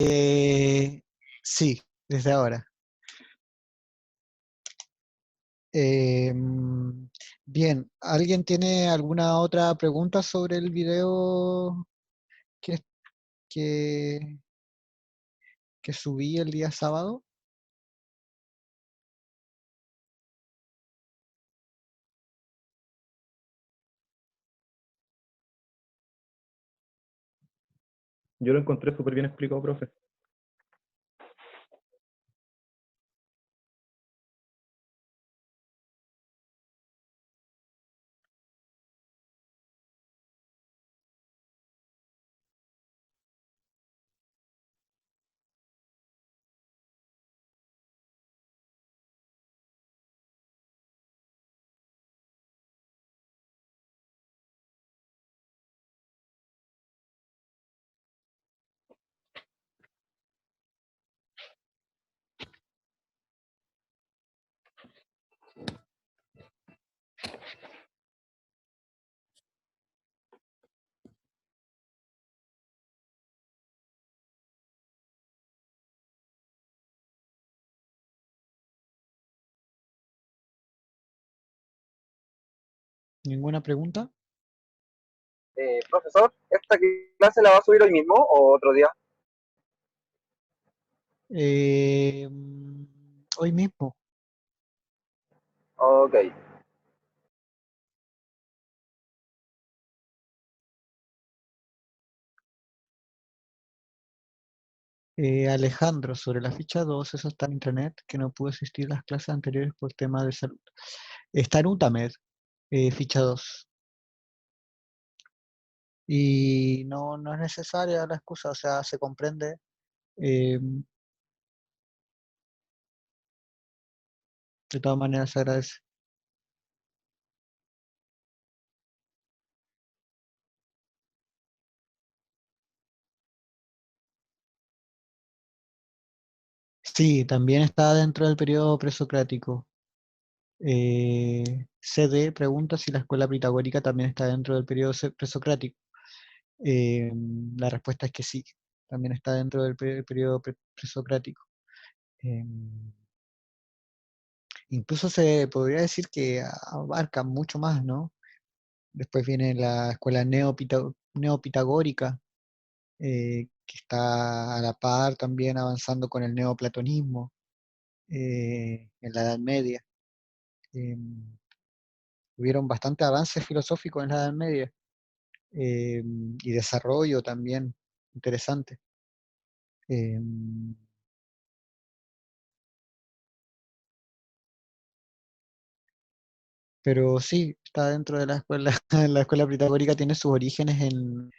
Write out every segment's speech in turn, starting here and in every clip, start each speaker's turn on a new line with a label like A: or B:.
A: Eh, sí, desde ahora. Bien, ¿alguien tiene alguna otra pregunta sobre el video que, que, que subí el día sábado?
B: Yo lo encontré súper bien explicado, profe.
A: ¿Ninguna pregunta?
C: Profesor, ¿esta clase la va a subir hoy mismo o otro día?
A: Hoy mismo.
C: Ok.
A: Alejandro, sobre la ficha 2, eso está en internet, que no pudo asistir a las clases anteriores por temas de salud. Está en UTAMED, ficha 2. Y no es necesaria la excusa, o sea, se comprende. eh, de todas maneras, se agradece. Sí, también está dentro del periodo presocrático. CD pregunta si la escuela pitagórica también está dentro del periodo presocrático. Eh, la respuesta es que sí, también está dentro del periodo presocrático. Eh, incluso se podría decir que abarca mucho más, ¿no? Después viene la escuela neopitagórica, que está a la par también avanzando con el neoplatonismo en la Edad Media. Eh, hubieron bastante avances filosóficos en la Edad Media y desarrollo también interesante. Eh, pero sí, está dentro de la escuela. La escuela pitagórica tiene sus orígenes en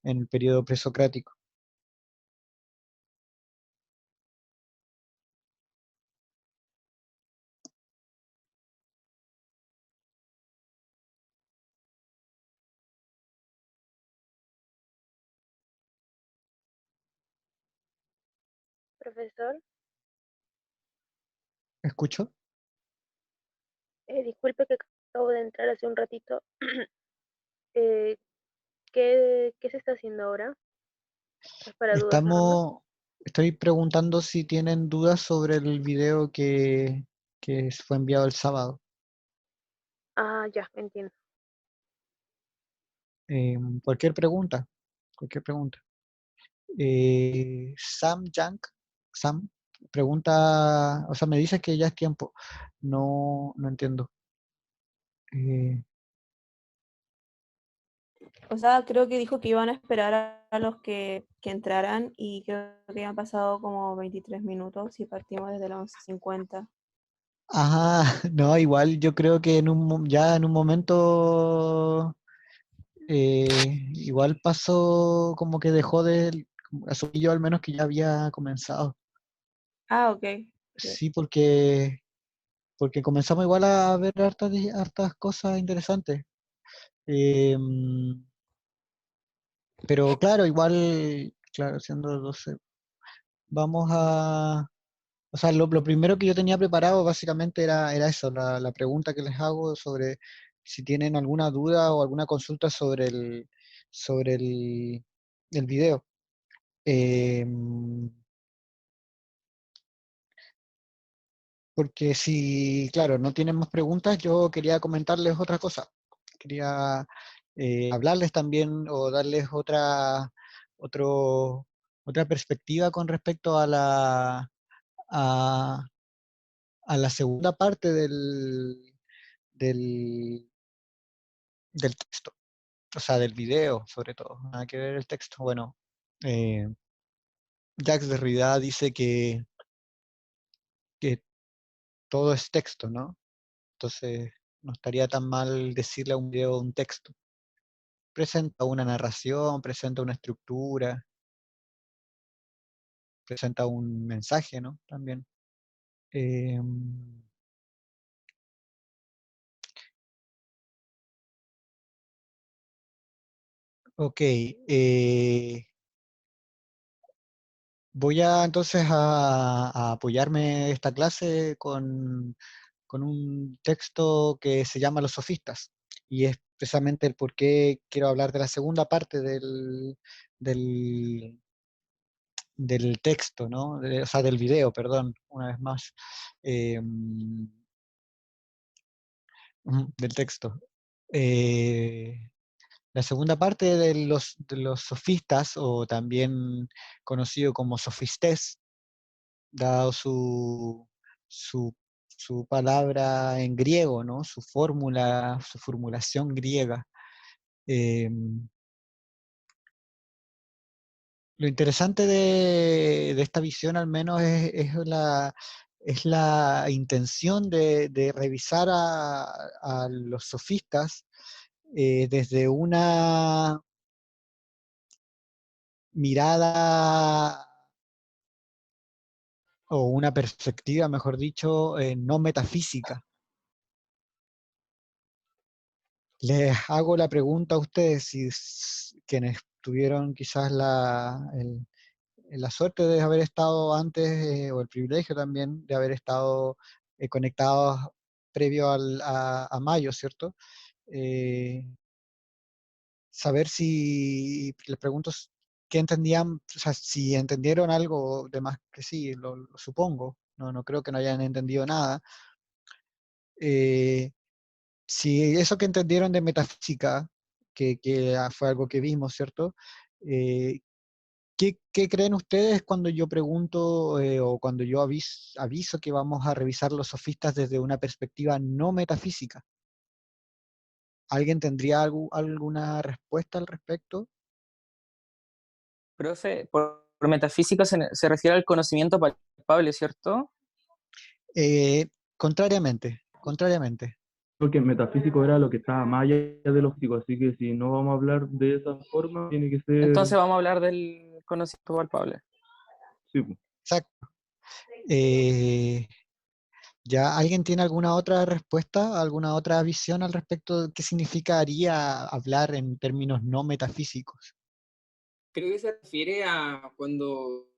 A: el periodo presocrático.
D: Profesor,
A: ¿Escucho?
D: disculpe que acabo de entrar hace un ratito. Eh, ¿qué se está haciendo ahora? Es para dudas nada más.
A: Estoy preguntando si tienen dudas sobre el video que fue enviado el sábado.
D: Ah, ya, entiendo.
A: Cualquier pregunta, cualquier pregunta. Sam Young, Sam, pregunta, o sea, me dice que ya es tiempo. No entiendo. Eh,
E: O sea, creo que dijo que iban a esperar a los que entraran y creo que han pasado como 23 minutos y partimos desde las 11:50.
A: ajá, no, igual yo creo que ya en un momento igual pasó como que dejó de, asumí yo al menos que ya había comenzado.
E: Ah, ok. Ok.
A: Sí, porque comenzamos igual a ver hartas cosas interesantes. Em, pero claro, igual, claro, siendo 12, vamos a... O sea, lo primero que yo tenía preparado básicamente era eso, la pregunta que les hago sobre si tienen alguna duda o alguna consulta sobre el video. Porque si, claro, no tienen más preguntas, yo quería comentarles otra cosa. Quería hablarles también o darles otro, otra perspectiva con respecto a, a la segunda parte del, del texto, o sea, del video, sobre todo. Nada que ver el texto. Bueno, eh, Jacques Derrida dice que todo es texto, ¿no? Entonces, no estaría tan mal decirle a un video un texto. Presenta una narración, presenta una estructura, presenta un mensaje, ¿no? También. Ok. Voy a entonces a apoyarme esta clase con un texto que se llama Los Sofistas. Y es precisamente el por qué quiero hablar de la segunda parte del, del texto, ¿no? O sea, del video, perdón, una vez más. Del texto. La segunda parte de los sofistas, o también conocido como sofistés, dado su palabra en griego, ¿no? Su fórmula, su formulación griega. Lo interesante de esta visión al menos es la intención de revisar a los sofistas desde una mirada o una perspectiva, mejor dicho, no metafísica. Les hago la pregunta a ustedes, si quienes tuvieron quizás la suerte de haber estado antes, o el privilegio también de haber estado conectados previo a mayo, ¿cierto? Saber si, les pregunto qué entendían, o sea, si entendieron algo de más que sí, lo supongo, no creo que no hayan entendido nada. Si eso que entendieron de metafísica, que fue algo que vimos, ¿cierto? ¿Qué creen ustedes cuando yo pregunto o cuando yo aviso que vamos a revisar los sofistas desde una perspectiva no metafísica? ¿Alguien tendría alguna respuesta al respecto?
F: Profe, por metafísica se refiere al conocimiento palpable, ¿cierto?
A: Contrariamente.
B: Creo que metafísico era lo que estaba más allá de lo físico, así que si no vamos a hablar de esa forma, tiene que ser...
F: Entonces vamos a hablar del conocimiento palpable.
B: Sí, pues.
A: Exacto. ¿Ya alguien tiene alguna otra respuesta, alguna otra visión al respecto de qué significaría hablar en términos no metafísicos?
G: Creo que se refiere a cuando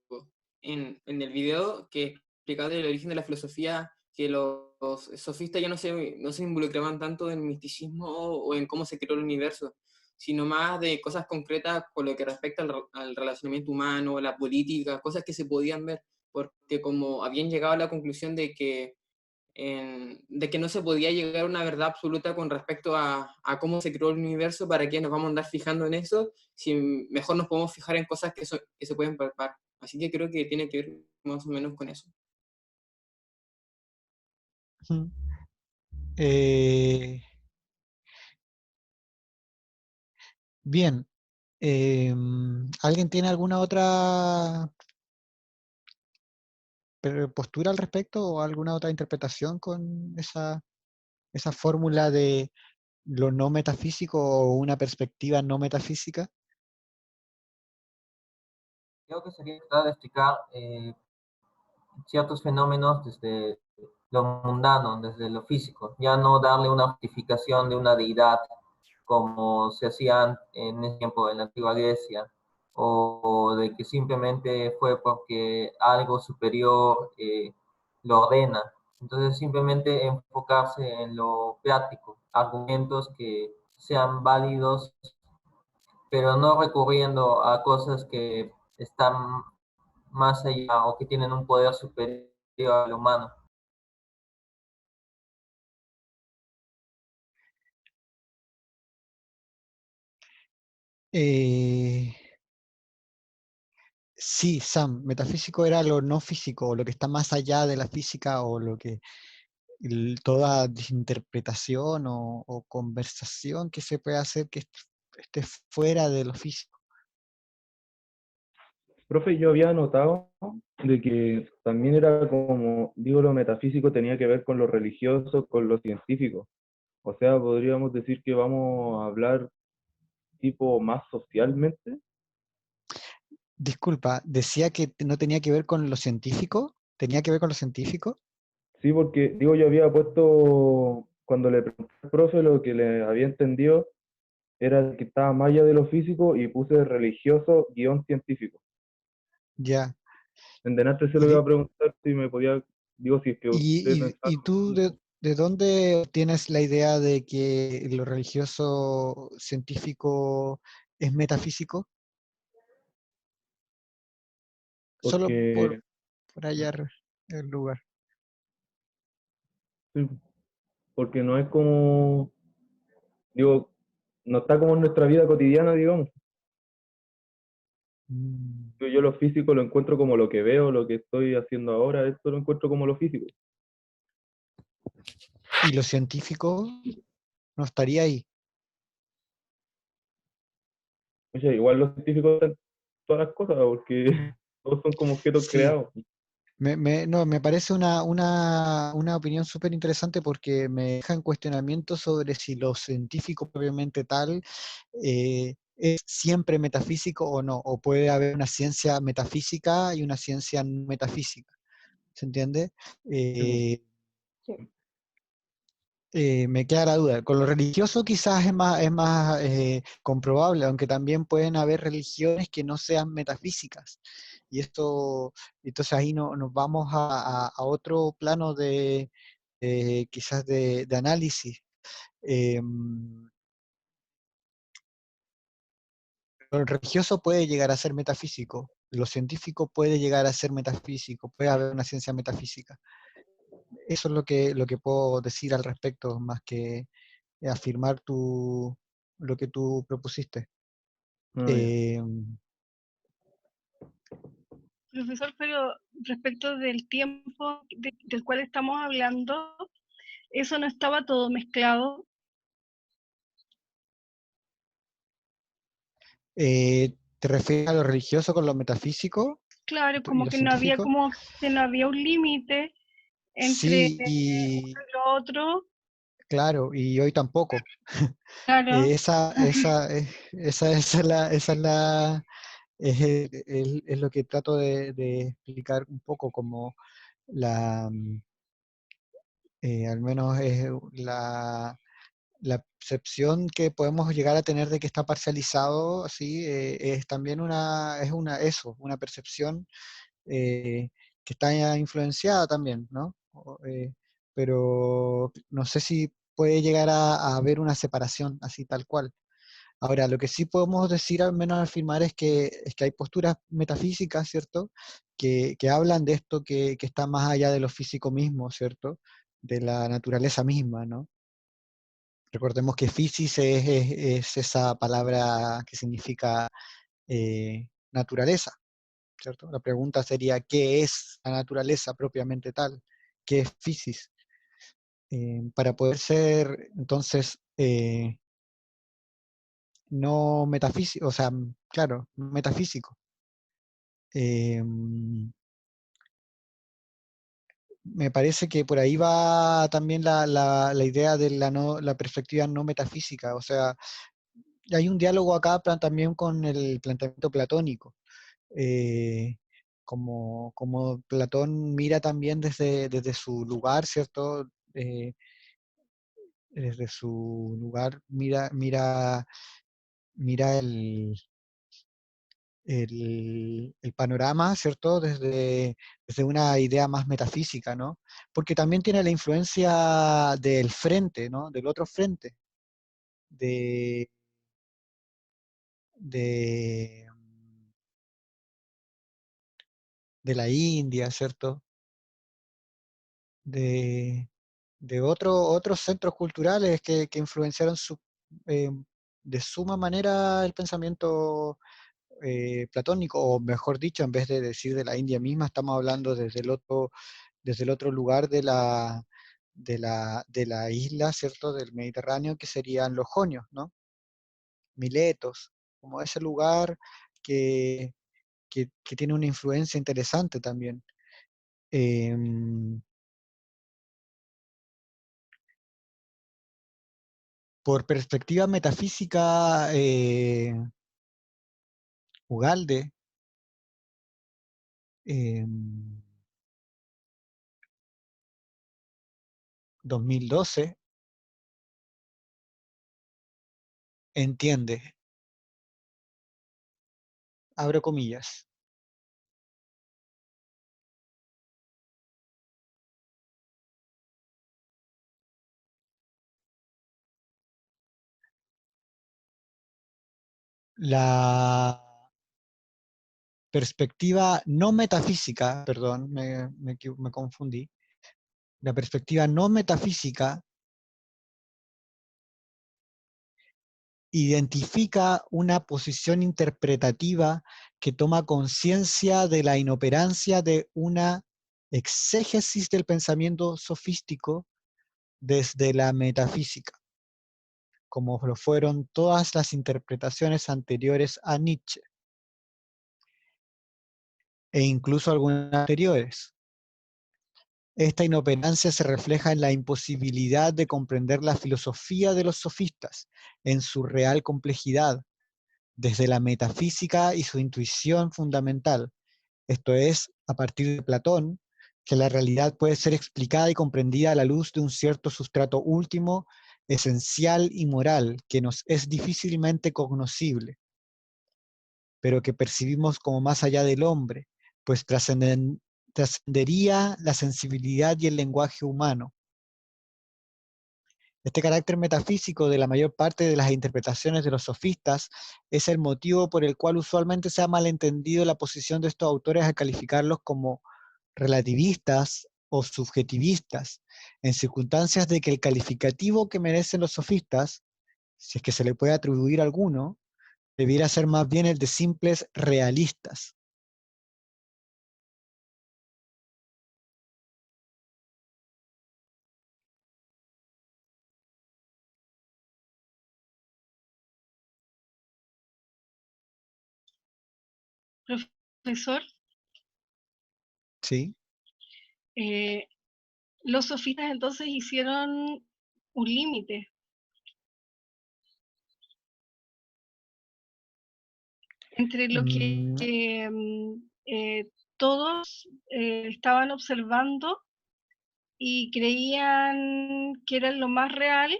G: en el video que explicaba el origen de la filosofía, que los sofistas ya no se involucraban tanto en misticismo o en cómo se creó el universo, sino más de cosas concretas con lo que respecta al relacionamiento humano, la política, cosas que se podían ver, porque como habían llegado a la conclusión de que no se podía llegar a una verdad absoluta con respecto a cómo se creó el universo, para qué nos vamos a andar fijando en eso, si mejor nos podemos fijar en cosas que se pueden palpar. Así que creo que tiene que ver más o menos con eso.
A: Ujú. Eh, bien. ¿Alguien tiene alguna otra postura al respecto o alguna otra interpretación con esa fórmula de lo no metafísico o una perspectiva no metafísica?
H: Creo que sería tratar de explicar ciertos fenómenos desde lo mundano, desde lo físico, ya no darle una justificación de una deidad como se hacía en ese tiempo en la antigua Grecia, o de que simplemente fue porque algo superior lo ordena. Entonces simplemente enfocarse en lo práctico, argumentos que sean válidos, pero no recurriendo a cosas que están más allá o que tienen un poder superior al humano.
A: Eh, sí, Sam, metafísico era lo no físico, o lo que está más allá de la física, o lo que toda interpretación o conversación que se puede hacer que esté fuera de lo físico.
B: Profe, yo había notado de que también era como, digo, lo metafísico tenía que ver con lo religioso, con lo científico. O sea, podríamos decir que vamos a hablar tipo más socialmente.
A: Disculpa, decía que no tenía que ver con lo científico, tenía que ver con lo científico.
B: Sí, porque digo, yo había puesto, cuando le pregunté al profe lo que le había entendido, era que estaba más allá de lo físico y puse religioso guión científico.
A: Ya.
B: En delante se
A: ¿Y,
B: lo iba
A: de-
B: a preguntar si me podía, digo, si es que usted pensaba
A: y
B: lo
A: tú
B: mismo.
A: de dónde tienes la idea de que lo religioso científico es metafísico? Solo
B: Porque,
A: por allá el lugar.
B: sí, porque no es como, digo, no está como en nuestra vida cotidiana, digamos.
A: Mm.
B: Yo lo físico lo encuentro como lo que veo, lo que estoy haciendo ahora, esto lo encuentro como lo físico.
A: Y lo científico no estaría ahí.
B: O sea, igual los científicos están todas las cosas, porque todos son como objetos
A: Sí,
B: creados.
A: no, me parece una opinión súper interesante porque me deja en cuestionamiento sobre si lo científico propiamente tal es siempre metafísico o no, o puede haber una ciencia metafísica y una ciencia no metafísica. ¿Se entiende?
B: Sí, pues.
A: Eh,
E: Sí.
A: Me queda la duda. Con lo religioso quizás es más comprobable, aunque también pueden haber religiones que no sean metafísicas. Y esto, entonces ahí nos vamos a otro plano quizás de análisis. Lo religioso puede llegar a ser metafísico, lo científico puede llegar a ser metafísico, puede haber una ciencia metafísica. Eso es lo que puedo decir al respecto, más que afirmar lo que tú propusiste.
B: Ah, ya.
A: Eh,
I: Profesor, pero respecto del tiempo del cual estamos hablando, ¿eso no estaba todo mezclado?
A: ¿Te refieres a lo religioso con lo metafísico
I: Claro,
A: y
I: como
A: lo
I: que no había
A: científico?
I: como que no había un límite entre
A: Sí,
I: uno y lo otro.
A: claro, y hoy tampoco.
I: Claro.
A: Esa es es lo que trato de explicar un poco como la, al menos es la percepción que podemos llegar a tener de que está parcializado, sí, es también una percepción que está ya influenciada también, ¿no? Pero no sé si puede llegar a haber una separación así tal cual. Ahora, lo que sí podemos decir, al menos afirmar, es que hay posturas metafísicas, ¿cierto? Que hablan de esto que está más allá de lo físico mismo, ¿cierto? De la naturaleza misma, ¿no? Recordemos que physis es esa palabra que significa naturaleza, ¿cierto? La pregunta sería, ¿qué es la naturaleza propiamente tal? ¿Qué es physis? Para poder ser, entonces, no metafísico, o sea, claro, metafísico. Eh, Me parece que por ahí va también la idea de la perspectiva no metafísica, o sea, hay un diálogo acá también con el planteamiento platónico. eh, como Platón mira también desde su lugar, ¿cierto? Desde su lugar mira el panorama, ¿cierto? Desde una idea más metafísica, ¿no? Porque también tiene la influencia del frente, ¿no? Del otro frente, de, de la India, ¿cierto? De otros centros culturales que influenciaron eh, de suma manera el pensamiento platónico, o mejor dicho, en vez de decir de la India misma, estamos hablando desde el otro lugar de la isla, ¿cierto? Del Mediterráneo, que serían los jonios, ¿no? Miletos, como ese lugar que, que tiene una influencia interesante también. Em, por perspectiva metafísica, Ugalde, em, 2012, entiende, abro comillas, la perspectiva no metafísica, perdón, me confundí, la perspectiva no metafísica identifica una posición interpretativa que toma conciencia de la inoperancia de una exégesis del pensamiento sofístico desde la metafísica, como lo fueron todas las interpretaciones anteriores a Nietzsche, e incluso algunas anteriores. Esta inoperancia se refleja en la imposibilidad de comprender la filosofía de los sofistas en su real complejidad, desde la metafísica y su intuición fundamental, esto es, a partir de Platón, que la realidad puede ser explicada y comprendida a la luz de un cierto sustrato último, esencial y moral, que nos es difícilmente cognoscible, pero que percibimos como más allá del hombre, pues trascendería la sensibilidad y el lenguaje humano. Este carácter metafísico de la mayor parte de las interpretaciones de los sofistas es el motivo por el cual usualmente se ha malentendido la posición de estos autores al calificarlos como relativistas o subjetivistas, en circunstancias de que el calificativo que merecen los sofistas, si es que se le puede atribuir alguno, debiera ser más bien el de simples realistas.
I: Profesor,
A: ¿Sí?
I: los sofistas entonces hicieron un límite entre lo que todos estaban observando y creían que era lo más real,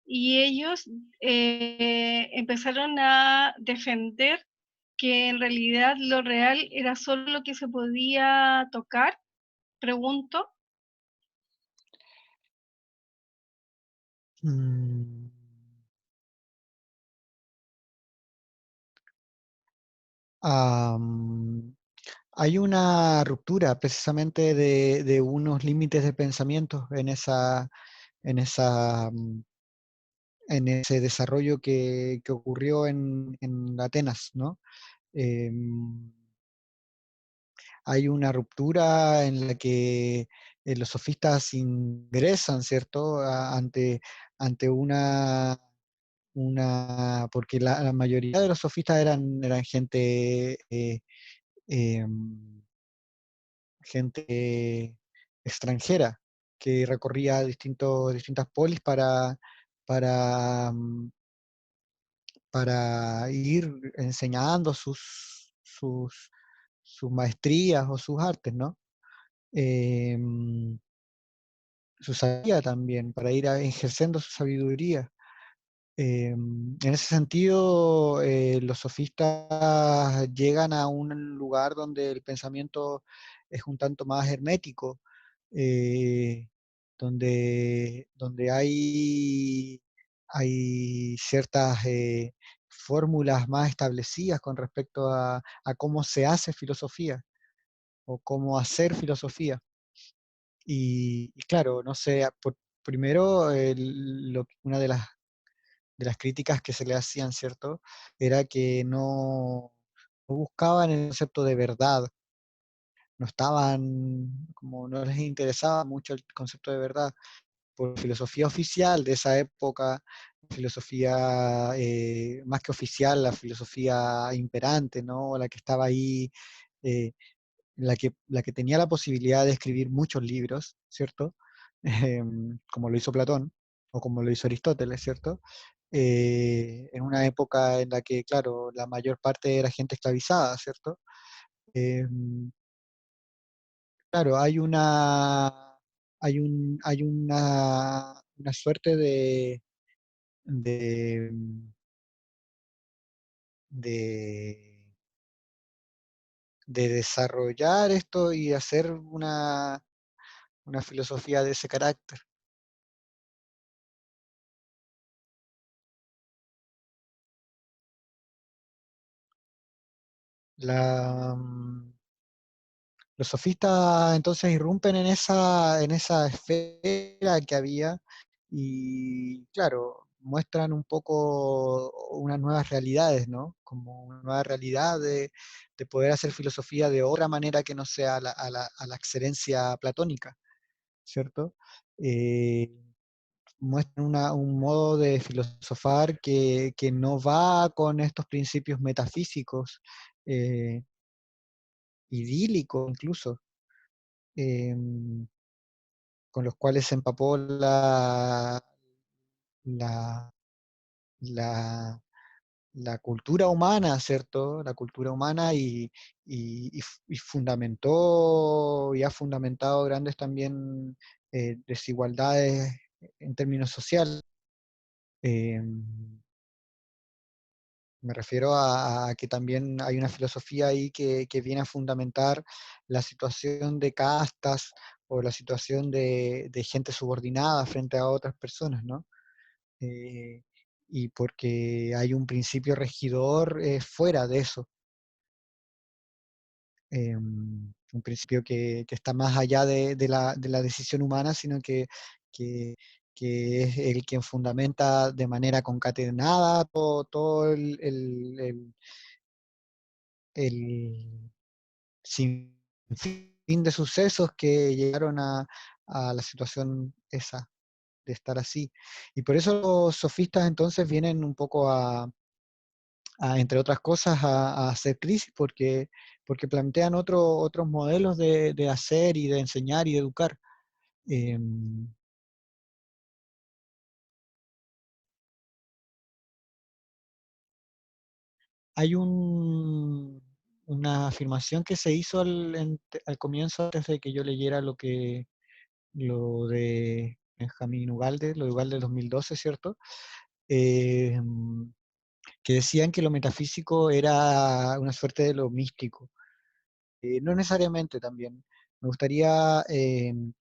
I: y ellos empezaron a defender que en realidad lo real era solo lo que se podía tocar, pregunto.
A: Mm. Hay una ruptura precisamente de unos límites de pensamiento en esa, en ese desarrollo que ocurrió en Atenas, ¿no? Em, hay una ruptura en la que los sofistas ingresan, ¿cierto? Ante porque la mayoría de los sofistas eran gente, em, gente extranjera que recorría distintas polis para, mm, para ir enseñando sus maestrías o sus artes, ¿no? Em, su sabiduría también, para ir ejerciendo su sabiduría. En ese sentido, los sofistas llegan a un lugar donde el pensamiento es un tanto más hermético, eh, donde hay ciertas fórmulas más establecidas con respecto a cómo se hace filosofía o cómo hacer filosofía. Y claro, no sé, primero una de las críticas que se le hacían, ¿cierto? Era que no buscaban el concepto de verdad, no estaban, como no les interesaba mucho el concepto de verdad, por filosofía oficial de esa época, filosofía más que oficial, la filosofía imperante, ¿no? La que estaba ahí, eh, la que tenía la posibilidad de escribir muchos libros, ¿cierto? Como lo hizo Platón, o como lo hizo Aristóteles, ¿cierto? En una época en la que, claro, la mayor parte era gente esclavizada, ¿cierto? Claro, hay una suerte de, de, de desarrollar esto y hacer una filosofía de ese carácter. La, mm, los sofistas entonces irrumpen en esa esfera que había y, claro, muestran un poco unas nuevas realidades, ¿no? Como una nueva realidad de poder hacer filosofía de otra manera que no sea a la excelencia platónica, ¿cierto? Eh, muestran un modo de filosofar que no va con estos principios metafísicos, eh, idílicos incluso, em, con los cuales se empapó la, la, la cultura humana, ¿cierto? La cultura humana y fundamentó y ha fundamentado grandes también desigualdades en términos sociales. Em, Me refiero a que también hay una filosofía ahí que viene a fundamentar la situación de castas o la situación de gente subordinada frente a otras personas, ¿no? Eh, y porque hay un principio regidor fuera de eso, un principio que está más allá de la decisión humana, sino que, que es el quien fundamenta de manera concatenada todo el sinfín de sucesos que llegaron a la situación esa de estar así. Y por eso los sofistas entonces vienen un poco entre otras cosas, a hacer crisis, porque plantean otros modelos de hacer y de enseñar y de educar. Em, Hay una afirmación que se hizo al comienzo, antes de que yo leyera lo de Benjamín Ugalde, lo de Ugalde del 2012, ¿cierto? Que decían que lo metafísico era una suerte de lo místico. No necesariamente también. Me gustaría m-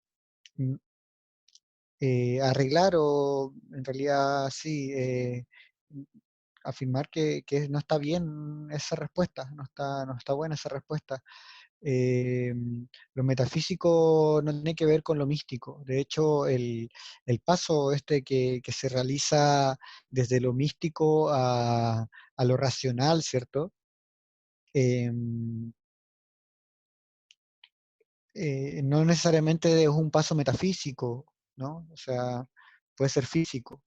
A: arreglar o en realidad sí, afirmar que no está bien esa respuesta, no está buena esa respuesta. eh, lo metafísico no tiene que ver con lo místico. De hecho, el paso este que se realiza desde lo místico a lo racional, ¿cierto? Em, no necesariamente es un paso metafísico, ¿no? O sea, puede ser físico.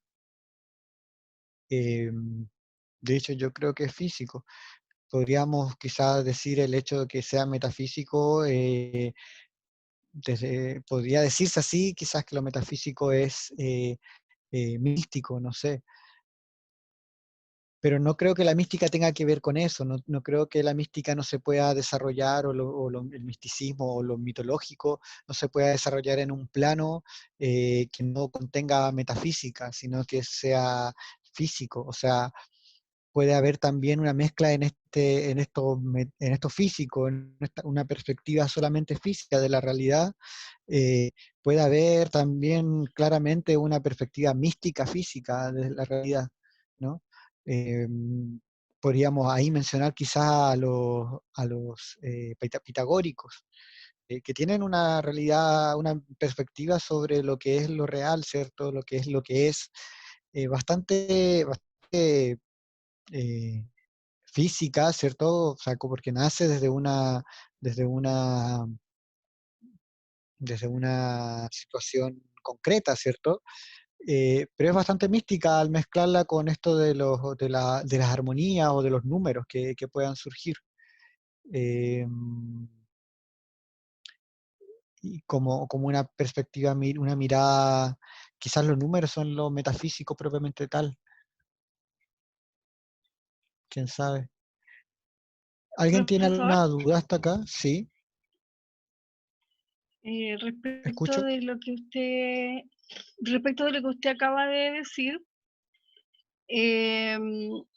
A: Em, de hecho, yo creo que es físico. Podríamos quizás decir el hecho de que sea metafísico, podría decirse así, quizás que lo metafísico es místico, no sé. Pero no creo que la mística tenga que ver con eso, no creo que la mística no se pueda desarrollar, el misticismo o lo mitológico no se pueda desarrollar en un plano que no contenga metafísica, sino que sea físico. O sea, puede haber también una mezcla en esto físico, una perspectiva solamente física de la realidad. Puede haber también claramente una perspectiva mística física de la realidad, ¿no? podríamos ahí mencionar quizás a los pitagóricos, que tienen una realidad, una perspectiva sobre lo que es lo real, ¿cierto? Lo que es bastante física, ¿cierto? O sea, porque nace desde una, desde una situación concreta, ¿cierto? Pero es bastante mística al mezclarla con esto de las armonías o de los números que puedan surgir. Eh, y como una perspectiva, una mirada, quizás los números son lo metafísico propiamente tal, quién sabe. ¿Alguien tiene
I: Profesor,
A: alguna duda hasta acá? Sí,
I: respecto
A: escucho.
I: de lo que usted acaba de decir,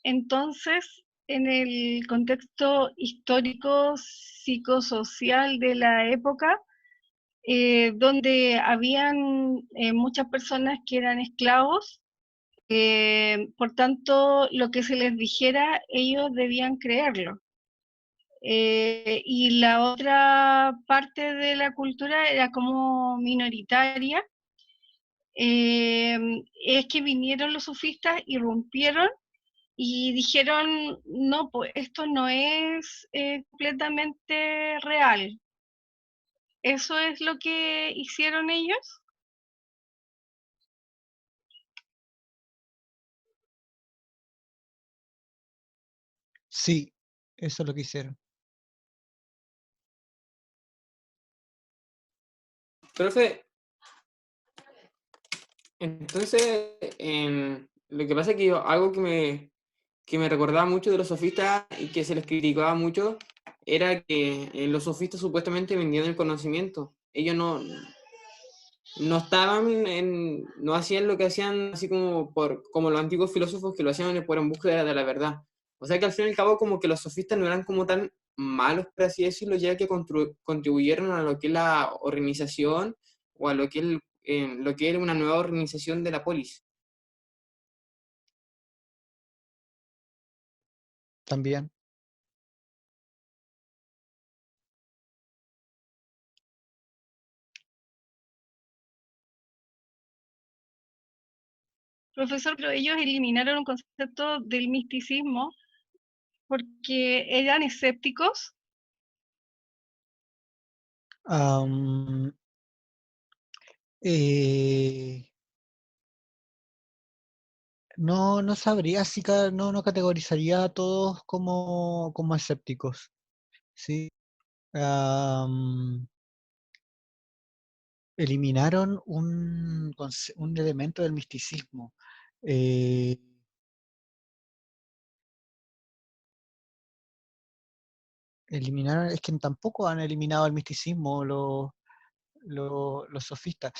I: entonces, en el contexto histórico psicosocial de la época, donde habían muchas personas que eran esclavos, por tanto, lo que se les dijera, ellos debían creerlo. Y la otra parte de la cultura era como minoritaria, es que vinieron los sufistas, irrumpieron y dijeron, no, pues esto no es completamente real. ¿Eso es lo que hicieron ellos?
A: Sí, eso es lo que hicieron.
G: Profe, entonces, lo que pasa es que algo que me recordaba mucho de los sofistas y que se les criticaba mucho era que los sofistas supuestamente vendían el conocimiento. Ellos no estaban no hacían lo que hacían así como los antiguos filósofos que lo hacían por en búsqueda de la verdad. O sea que al fin y al cabo como que los sofistas no eran como tan malos, por así decirlo, ya que contribuyeron a lo que es la organización o a lo que es, lo que era una nueva organización de la polis.
A: También.
I: Profesor, pero ellos eliminaron un concepto del misticismo porque eran escépticos.
A: Am, eh, no sabría si no categorizaría a todos como escépticos. ¿Sí? Am, eliminaron un elemento del misticismo. Eh, eliminaron, es que tampoco han eliminado el misticismo los sofistas.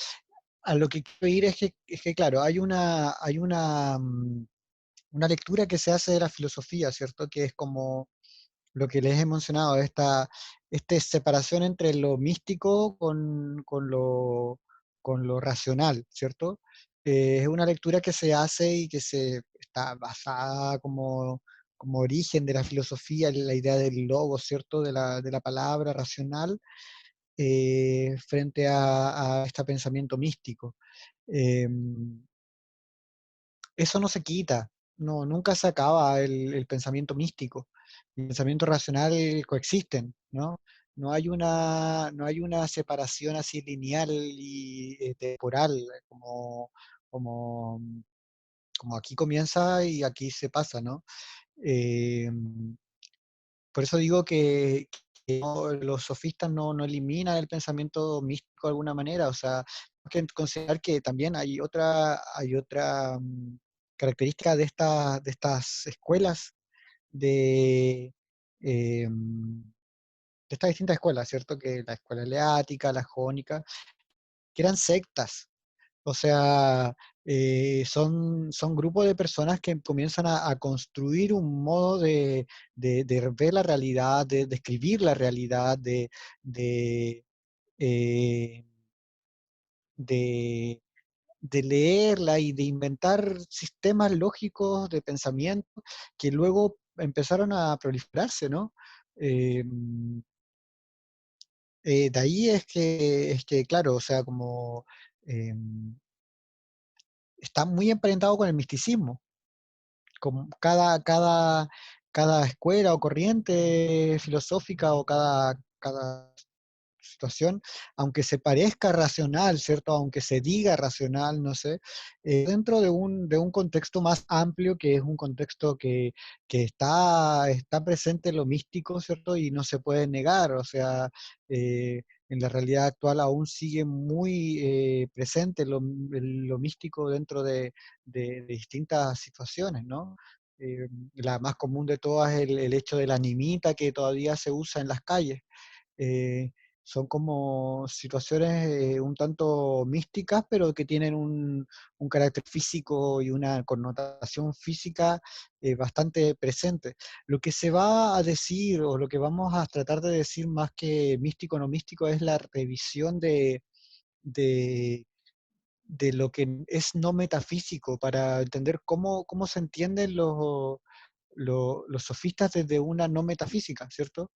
A: A lo que quiero ir es que claro, una lectura que se hace de la filosofía, ¿cierto? Que es como lo que les he mencionado, esta separación entre lo místico con lo racional, ¿cierto? Es una lectura que se hace y que está basada como origen de la filosofía, en la idea del logos, ¿cierto? De la palabra racional, frente a este pensamiento místico. Eso no se quita, no, nunca se acaba el pensamiento místico. El pensamiento racional coexisten, ¿no? No hay una separación así lineal y temporal, como, como aquí comienza y aquí se pasa, ¿no? Eh, por eso digo que los sofistas no eliminan el pensamiento místico de alguna manera, o sea, hay que considerar que también hay otra característica de estas escuelas, de, em, de estas distintas escuelas, ¿cierto? Que la escuela eleática, la jónica, que eran sectas, o sea, son grupos de personas que comienzan a construir un modo de ver la realidad, de describir la realidad, de, eh, de, de leerla y de inventar sistemas lógicos de pensamiento que luego empezaron a proliferarse, ¿no? De ahí es que, claro, o sea, como está muy emparentado con el misticismo. Como cada escuela o corriente filosófica o cada situación, aunque se parezca racional, ¿cierto? Aunque se diga racional, no sé, dentro de un contexto más amplio, que es un contexto que está presente en lo místico, ¿cierto? Y no se puede negar, o sea, en la realidad actual aún sigue muy presente lo místico dentro de distintas situaciones, ¿no? La más común de todas es el hecho de la nimita que todavía se usa en las calles. Eh, Son como situaciones un tanto místicas, pero que tienen un carácter físico y una connotación física bastante presente. Lo que se va a decir, o lo que vamos a tratar de decir más que místico o no místico, es la revisión de, de lo que es no metafísico, para entender cómo se entienden los sofistas desde una no metafísica, ¿cierto?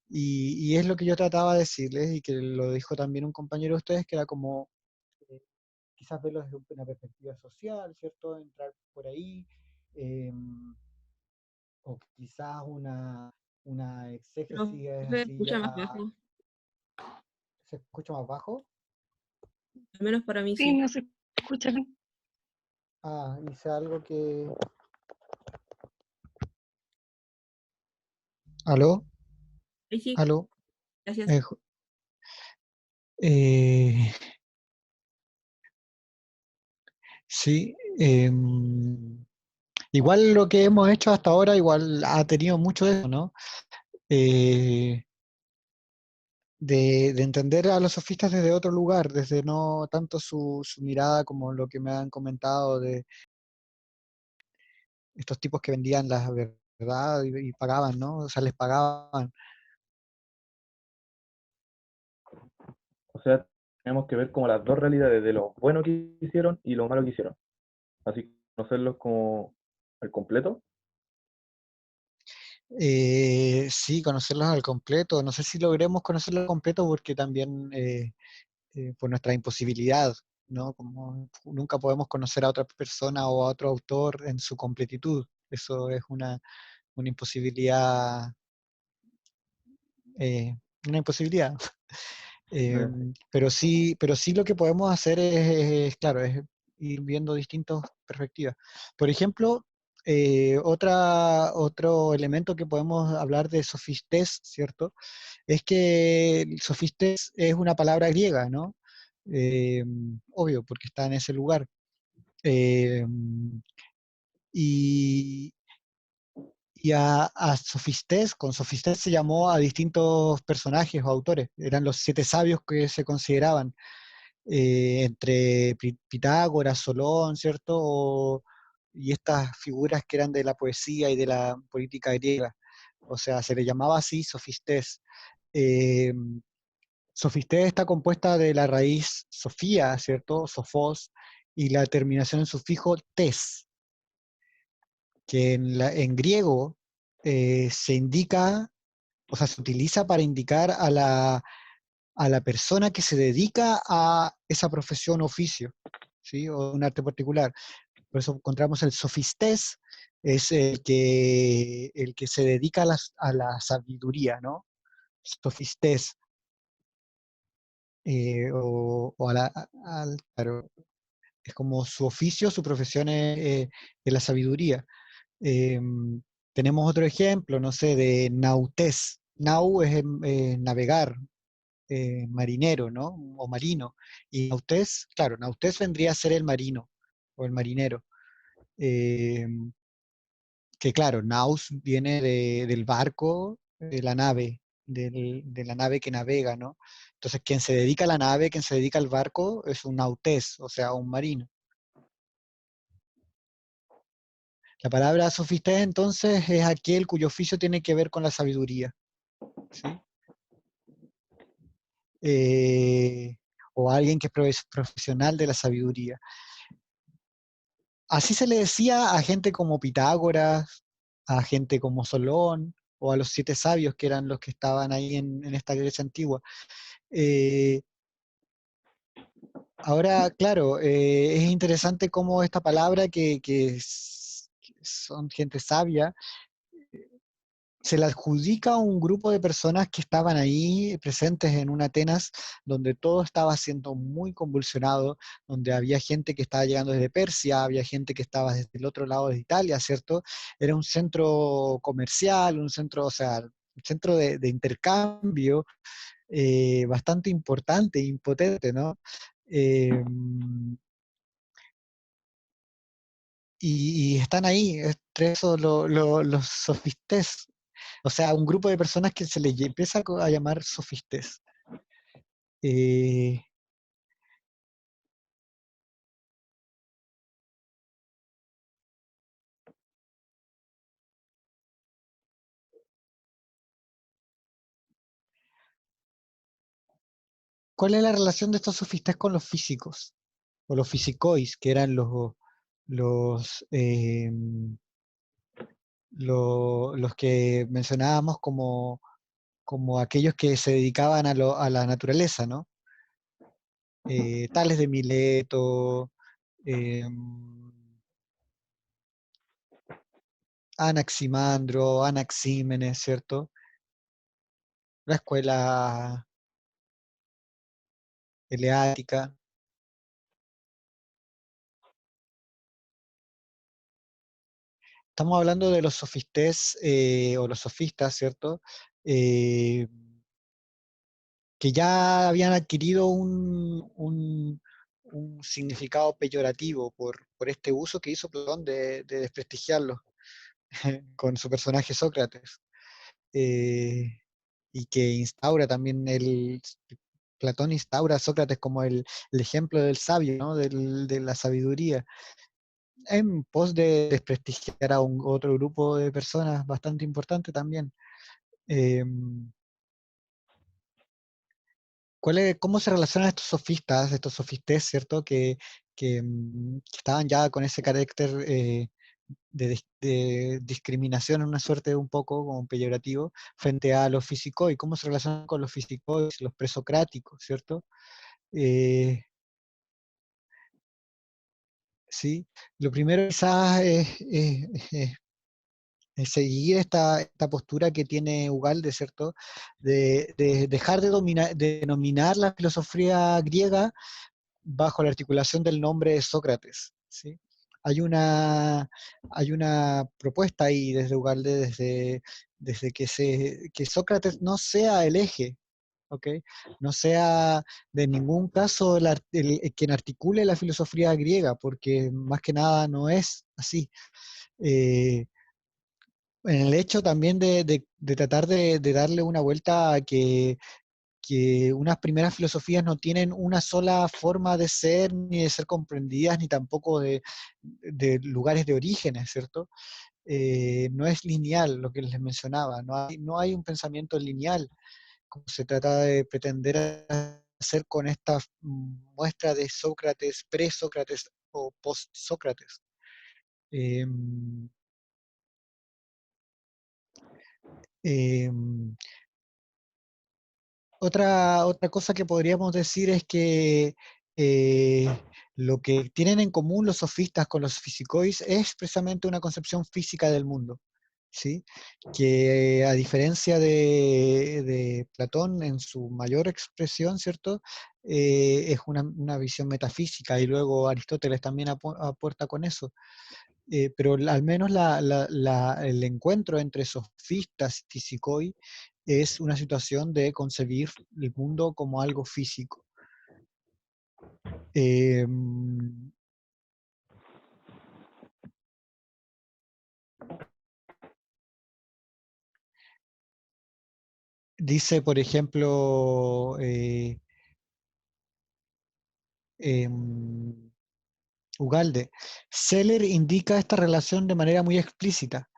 A: Y es lo que yo trataba de decirles, y que lo dijo también un compañero de ustedes, que era como eh, quizás verlo desde una perspectiva social, ¿cierto? Entrar por ahí, o quizás una exégesis
E: Se
A: así
E: escucha más
A: ya...
E: bajo,
A: ¿Se escucha más bajo?
E: al menos para mí
I: Sí,
E: sí.
I: no se escucha bien.
A: Ah, hice algo que... ¿Aló?
E: Sí, sí,
A: ¿Aló?
E: gracias.
A: Eh, eh, sí, igual lo que hemos hecho hasta ahora igual ha tenido mucho de eso, ¿no? Eh, de entender a los sofistas desde otro lugar, desde no tanto su mirada como lo que me han comentado de estos tipos que vendían la verdad y pagaban, ¿no? O sea, les pagaban.
B: O sea, tenemos que ver como las dos realidades de lo bueno que hicieron y lo malo que hicieron. Así, conocerlos como al completo.
A: Sí, conocerlos al completo. No sé si logremos conocerlos al completo porque también por nuestra imposibilidad, ¿no? Como nunca podemos conocer a otra persona o a otro autor en su completitud. Eso es una imposibilidad, eh, una imposibilidad.
B: Eh,
A: Pero sí lo que podemos hacer claro, es ir viendo distintas perspectivas. Por ejemplo, otro elemento que podemos hablar de sofistés, ¿cierto? Es que el sofistés es una palabra griega, ¿no? Eh, Obvio, porque está en ese lugar. Eh, y a Sofistés, con Sofistés se llamó a distintos personajes o autores. Eran los 7 sabios que se consideraban, entre Pitágoras, Solón, ¿cierto? Y estas figuras que eran de la poesía y de la política griega. O sea, se le llamaba así Sofistés. Eh, Sofistés está compuesta de la raíz Sofía, ¿cierto? Sofos, y la terminación en sufijo tes, que en griego se indica, o sea, se utiliza para indicar a la persona que se dedica a esa profesión o oficio, ¿sí? O un arte particular. Por eso encontramos el sofistés, es el que se dedica a la sabiduría, ¿no? Sofistés, o a claro, es como su oficio, su profesión es la sabiduría. Tenemos otro ejemplo, no sé, de nautés. Nau es navegar, marinero, ¿no? O marino. Y nautés, claro, nautés vendría a ser el marino o el marinero. Eh, que claro, naus viene del barco, de la nave, de la nave que navega, ¿no? Entonces, quien se dedica a la nave, quien se dedica al barco, es un nautés, o sea, un marino. La palabra sofistés entonces es aquel cuyo oficio tiene que ver con la sabiduría, ¿sí? O alguien que es profesional de la sabiduría. Así se le decía a gente como Pitágoras, a gente como Solón o a los 7 sabios, que eran los que estaban ahí en esta Grecia antigua. Ahora, claro, es interesante cómo esta palabra que son gente sabia, se le adjudica a un grupo de personas que estaban ahí presentes en una Atenas donde todo estaba siendo muy convulsionado, donde había gente que estaba llegando desde Persia, había gente que estaba desde el otro lado de Italia, ¿cierto? Era un centro comercial, un centro, o sea, un centro de intercambio bastante importante, impotente, ¿no? Eh, y están ahí, entre esos los sofistés, o sea, un grupo de personas que se les empieza a llamar sofistés. Eh, ¿Cuál es la relación de estos sofistas con los físicos? O los fisicois, que eran los, eh, los que mencionábamos como aquellos que se dedicaban a la naturaleza, ¿no? Tales de Mileto, Anaximandro, Anaxímenes, ¿cierto? La escuela eleática. Estamos hablando de los sofistés o los sofistas, ¿cierto? Que ya habían adquirido un significado peyorativo por este uso que hizo Platón de desprestigiarlos con su personaje Sócrates. Y que instaura también Platón instaura a Sócrates como el ejemplo del sabio, ¿no? De la sabiduría, en pos de desprestigiar a otro grupo de personas bastante importante también. ¿Cómo se relacionan estos sofistas, estos sofistés, ¿cierto? Que estaban ya con ese carácter de discriminación, en una suerte un poco como peyorativo, frente a los físicos, y cómo se relacionan con los físicos, los presocráticos, ¿cierto? Sí, lo primero quizás es seguir esta postura que tiene Ugalde, ¿cierto? De dejar de denominar la filosofía griega bajo la articulación del nombre de Sócrates, ¿sí? Hay una propuesta ahí desde Ugalde, desde que Sócrates no sea el eje, ¿ok? No sea de ningún caso quien articule la filosofía griega, porque más que nada no es así. Eh, en el hecho también de tratar de darle una vuelta a que unas primeras filosofías no tienen una sola forma de ser, ni de ser comprendidas, ni tampoco de lugares de orígenes, ¿cierto? No es lineal lo que les mencionaba, no hay un pensamiento lineal, como se trata de pretender hacer con esta muestra de Sócrates, pre-Sócrates o post-Sócrates. Em, em, otra cosa que podríamos decir es que lo que tienen en común los sofistas con los fisicois es precisamente una concepción física del mundo, ¿sí? Que a diferencia de Platón en su mayor expresión, ¿cierto? Es una visión metafísica, y luego Aristóteles también aporta con eso. Pero al menos el encuentro entre sofistas y físicos es una situación de concebir el mundo como algo físico. Dice, por ejemplo, Ugalde, Seller indica esta relación de manera muy explícita.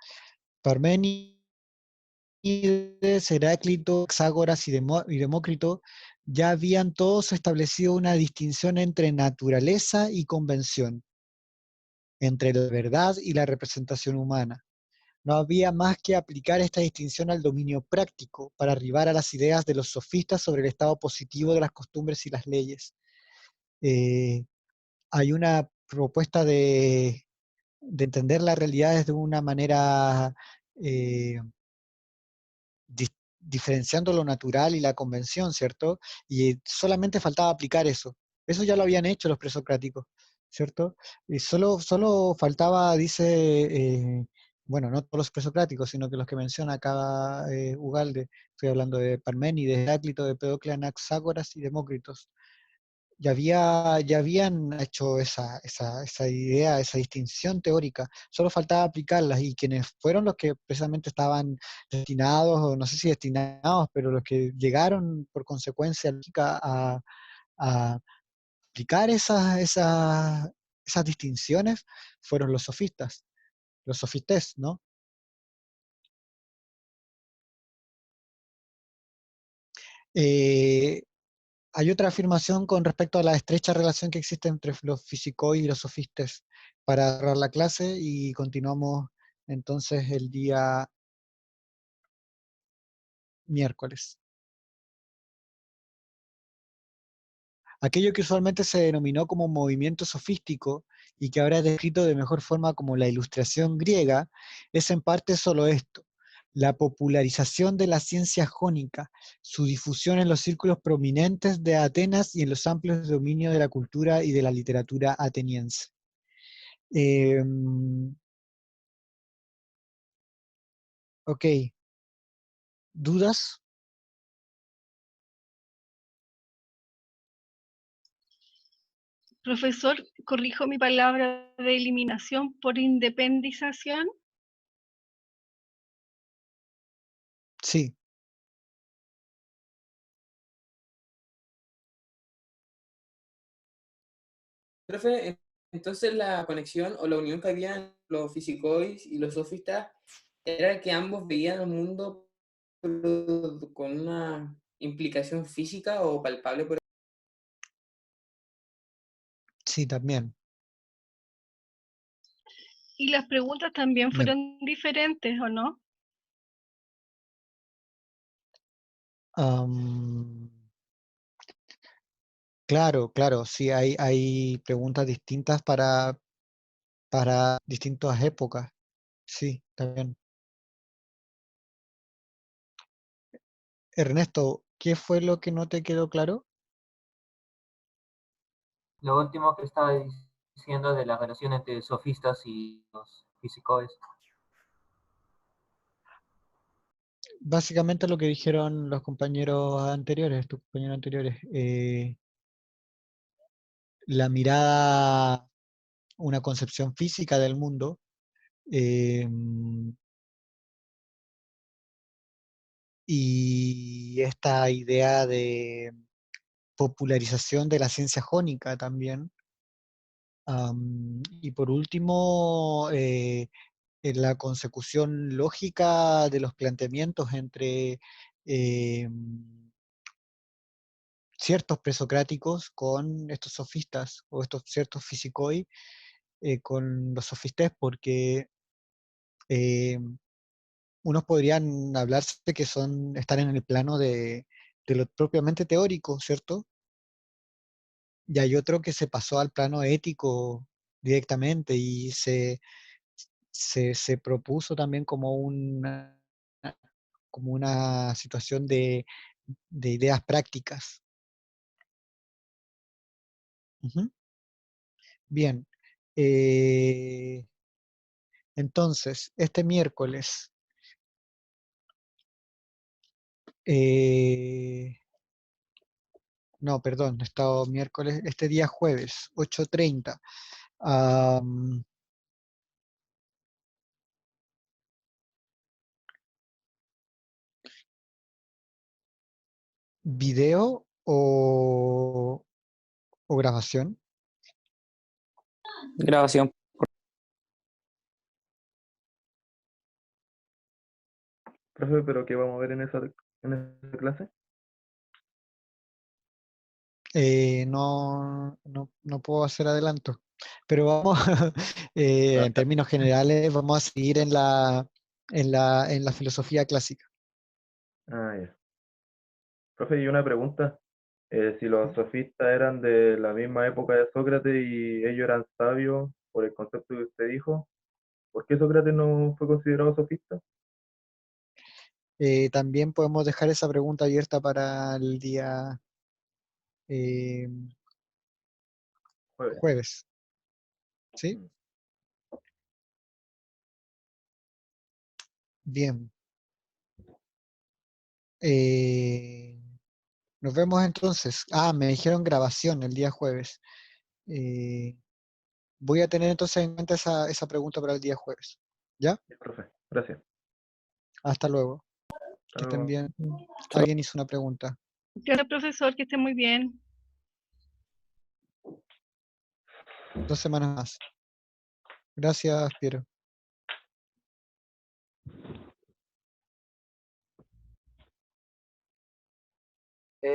A: Parménides, Heráclito, Hexágoras y Demócrito ya habían todos establecido una distinción entre naturaleza y convención, entre la verdad y la representación humana. No había más que aplicar esta distinción al dominio práctico para arribar a las ideas de los sofistas sobre el estado positivo de las costumbres y las leyes. Hay una propuesta de entender la realidad desde una manera diferenciando lo natural y la convención, ¿cierto? Y solamente faltaba aplicar eso. Eso ya lo habían hecho los presocráticos, ¿cierto? Y solo faltaba, dice, bueno, no todos los presocráticos, sino que los que menciona acá Ugalde, estoy hablando de Parménides, de Heráclito, de Empedocles, Anaxágoras y Demócritos. Ya habían hecho esa idea, esa distinción teórica, solo faltaba aplicarlas, y quienes fueron los que precisamente estaban destinados, o no sé si destinados, pero los que llegaron por consecuencia lógica a aplicar esas distinciones, fueron los sofistas, los sofistés, ¿no? Eh, Hay otra afirmación con respecto a la estrecha relación que existe entre los físicos y los sofistas. Para cerrar la clase, y continuamos entonces el día miércoles. Aquello que usualmente se denominó como movimiento sofístico y que ahora es descrito de mejor forma como la ilustración griega, es en parte solo esto: la popularización de la ciencia jónica, su difusión en los círculos prominentes de Atenas y en los amplios dominios de la cultura y de la literatura ateniense. Ok, ¿dudas?
I: Profesor, corrijo mi palabra de eliminación por independización.
A: Sí.
G: Profe, entonces la conexión o la unión que había en los fisicois y los sofistas era que ambos veían el mundo con una implicación física o palpable.
A: Sí, también.
I: Y las preguntas también
A: Me-
I: fueron diferentes, ¿o no?
A: Claro, sí, hay preguntas distintas para distintas épocas. Sí, también. Ernesto, ¿qué fue lo que no te quedó claro?
H: Lo último que estaba diciendo de la relación entre sofistas y los físicos.
A: Básicamente lo que dijeron los compañeros anteriores, tus compañeros anteriores. La mirada, una concepción física del mundo, y esta idea de popularización de la ciencia jónica también. Y por último, en la consecución lógica de los planteamientos entre ciertos presocráticos con estos sofistas, o estos ciertos físicos con los sofistas, porque eh, unos podrían hablarse que están en el plano de lo propiamente teórico, ¿cierto? Y hay otro que se pasó al plano ético directamente y se propuso también como una situación de ideas prácticas. Ujú. Bien. Entonces, este miércoles, no, perdón, estado miércoles, este día jueves, 8:30. ¿Video o grabación?
F: Grabación.
B: Profe, ¿pero qué vamos a ver en esa clase?
A: No puedo hacer adelanto, pero vamos, en términos generales, vamos a seguir en la filosofía clásica.
B: Ah, ya. Profe, y una pregunta. Si los sofistas eran de la misma época de Sócrates y ellos eran sabios por el concepto que usted dijo, ¿por qué Sócrates no fue considerado sofista?
A: También podemos dejar esa pregunta abierta para el día eh,
B: Jueves.
A: jueves. ¿Sí?
B: Mm.
A: Bien. Nos vemos entonces. Ah, me dijeron grabación el día jueves. Voy a tener entonces en cuenta esa pregunta para el día jueves. ¿Ya?
B: Ya, profe. Gracias.
A: Hasta luego.
B: Hasta
A: Que estén
B: luego.
A: bien. Alguien hizo una pregunta.
I: Gracias, profesor, que esté muy bien.
A: 2 semanas más. Gracias, Piero.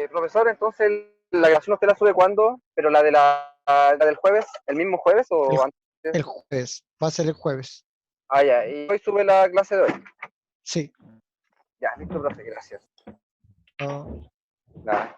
C: Profesor, entonces la grabación usted la sube cuándo, pero la del jueves, el mismo jueves
A: El,
C: o antes.
A: el jueves. Va a ser el jueves.
C: Ah, ya, y hoy sube la clase de hoy.
A: Sí.
C: Ya, listo, profe, gracias.
A: Ah.
C: Nada.